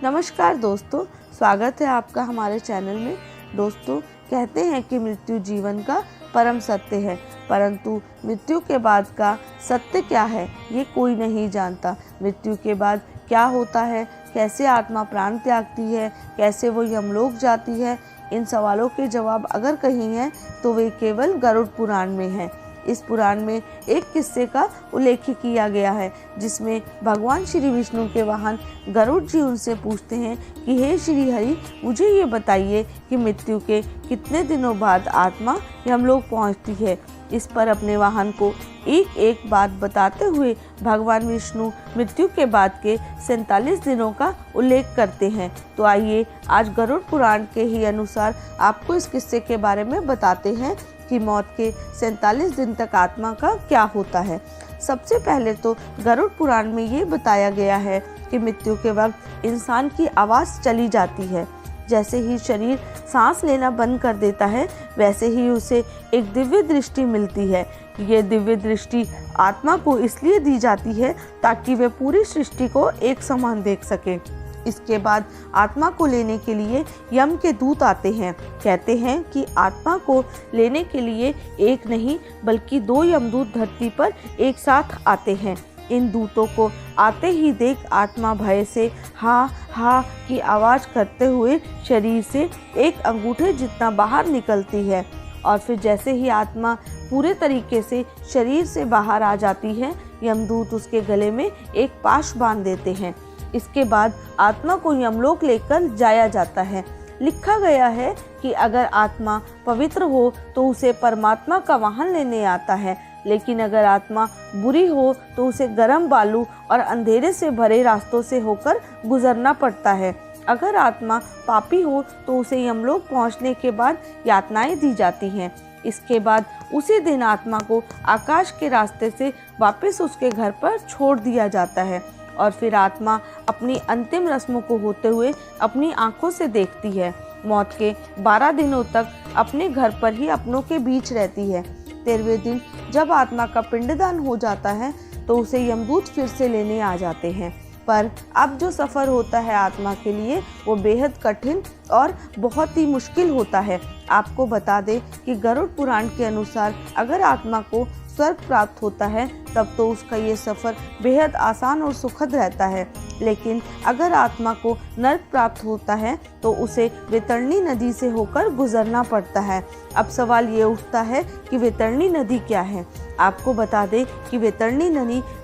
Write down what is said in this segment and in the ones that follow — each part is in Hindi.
नमस्कार दोस्तों, स्वागत है आपका हमारे चैनल में। दोस्तों, कहते हैं कि मृत्यु जीवन का परम सत्य है, परंतु मृत्यु के बाद का सत्य क्या है ये कोई नहीं जानता। मृत्यु के बाद क्या होता है, कैसे आत्मा प्राण त्यागती है, कैसे वो यमलोक जाती है, इन सवालों के जवाब अगर कहीं हैं तो वे केवल गरुड़ पुराण में हैं। इस पुराण में एक किस्से का उल्लेख किया गया है जिसमें भगवान श्री विष्णु के वाहन गरुड़ जी उनसे पूछते हैं कि हे श्री हरि, मुझे ये बताइए कि मृत्यु के कितने दिनों बाद आत्मा यमलोक पहुंचती है। इस पर अपने वाहन को एक एक बात बताते हुए भगवान विष्णु मृत्यु के बाद के 47 दिनों का उल्लेख करते हैं। तो आइए आज गरुड़ पुराण के ही अनुसार आपको इस किस्से के बारे में बताते हैं कि मौत के 47 दिन तक आत्मा का क्या होता है। सबसे पहले तो गरुड़ पुराण में ये बताया गया है कि मृत्यु के वक्त इंसान की आवाज़ चली जाती है। जैसे ही शरीर सांस लेना बंद कर देता है, वैसे ही उसे एक दिव्य दृष्टि मिलती है। ये दिव्य दृष्टि आत्मा को इसलिए दी जाती है ताकि वे पूरी सृष्टि को एक समान देख सके। इसके बाद आत्मा को लेने के लिए यम के दूत आते हैं। कहते हैं कि आत्मा को लेने के लिए एक नहीं बल्कि 2 यमदूत धरती पर एक साथ आते हैं। इन दूतों को आते ही देख आत्मा भय से हा हा की आवाज़ करते हुए शरीर से एक अंगूठे जितना बाहर निकलती है और फिर जैसे ही आत्मा पूरे तरीके से शरीर से बाहर आ जाती है, यमदूत उसके गले में एक पाश बांध देते हैं। इसके बाद आत्मा को यमलोक लेकर जाया जाता है। लिखा गया है कि अगर आत्मा पवित्र हो तो उसे परमात्मा का वाहन लेने आता है, लेकिन अगर आत्मा बुरी हो तो उसे गर्म बालू और अंधेरे से भरे रास्तों से होकर गुजरना पड़ता है। अगर आत्मा पापी हो तो उसे यमलोक पहुंचने के बाद यातनाएं दी जाती हैं। इसके बाद उसी दिन आत्मा को आकाश के रास्ते से वापस उसके घर पर छोड़ दिया जाता है और फिर आत्मा अपनी अंतिम रस्मों को होते हुए अपनी आंखों से देखती है। मौत के 12 दिनों तक अपने घर पर ही अपनों के बीच रहती है। 13वें दिन जब आत्मा का पिंडदान हो जाता है तो उसे यमदूत फिर से लेने आ जाते हैं। पर अब जो सफ़र होता है आत्मा के लिए वो बेहद कठिन और बहुत ही मुश्किल होता है। आपको बता दें कि गरुड़ पुराण के अनुसार अगर आत्मा को स्वर्ग प्राप्त होता है तब तो उसका ये सफ़र बेहद आसान और सुखद रहता है, लेकिन अगर आत्मा को नर्क प्राप्त होता है तो उसे वैतरणी नदी से होकर गुजरना पड़ता है। अब सवाल ये उठता है कि वैतरणी नदी क्या है। आपको बता दें कि वैतरणी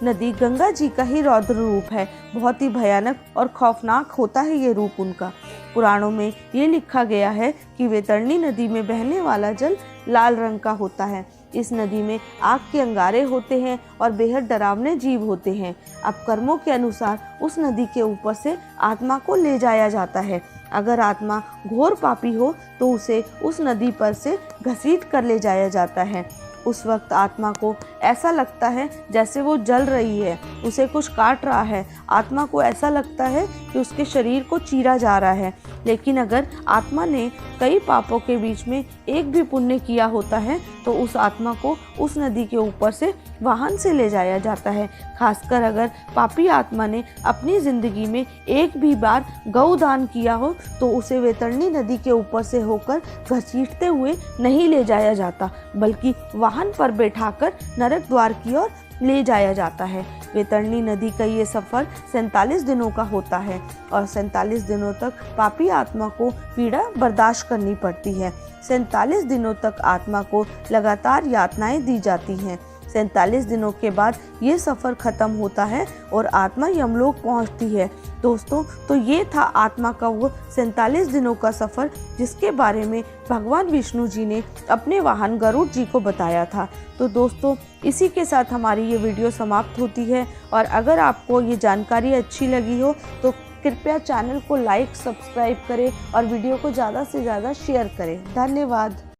नदी गंगा जी का ही रौद्र रूप है। बहुत ही भयानक और खौफनाक होता है ये रूप उनका। पुराणों में ये लिखा गया है कि वैतरणी नदी में बहने वाला जल लाल रंग का होता है। इस नदी में आग के अंगारे होते हैं और बेहद डरावने जीव होते हैं। अब कर्मों के अनुसार उस नदी के ऊपर से आत्मा को ले जाया जाता है। अगर आत्मा घोर पापी हो तो उसे उस नदी पर से घसीट कर ले जाया जाता है। उस वक्त आत्मा को ऐसा लगता है जैसे वो जल रही है, उसे कुछ काट रहा है। आत्मा को ऐसा लगता है कि उसके शरीर को चीरा जा रहा है। लेकिन अगर आत्मा ने कई पापों के बीच में एक भी पुण्य किया होता है तो उस आत्मा को उस नदी के ऊपर से वाहन से ले जाया जाता है। खासकर अगर पापी आत्मा ने अपनी ज़िंदगी में एक भी बार गौदान किया हो तो उसे वैतरणी नदी के ऊपर से होकर घसीटते हुए नहीं ले जाया जाता, बल्कि वाहन पर बैठाकर नरक द्वार की ओर ले जाया जाता है। वैतरणी नदी का ये सफ़र 47 दिनों का होता है और 47 दिनों तक पापी आत्मा को पीड़ा बर्दाश्त करनी पड़ती है। 47 दिनों तक आत्मा को लगातार यातनाएं दी जाती हैं। 47 दिनों के बाद ये सफ़र ख़त्म होता है और आत्मा यमलोक पहुंचती है। दोस्तों, तो ये था आत्मा का वो 47 दिनों का सफ़र जिसके बारे में भगवान विष्णु जी ने अपने वाहन गरुड़ जी को बताया था। तो दोस्तों, इसी के साथ हमारी ये वीडियो समाप्त होती है और अगर आपको ये जानकारी अच्छी लगी हो तो कृपया चैनल को लाइक, सब्सक्राइब करें और वीडियो को ज़्यादा से ज़्यादा शेयर करें। धन्यवाद।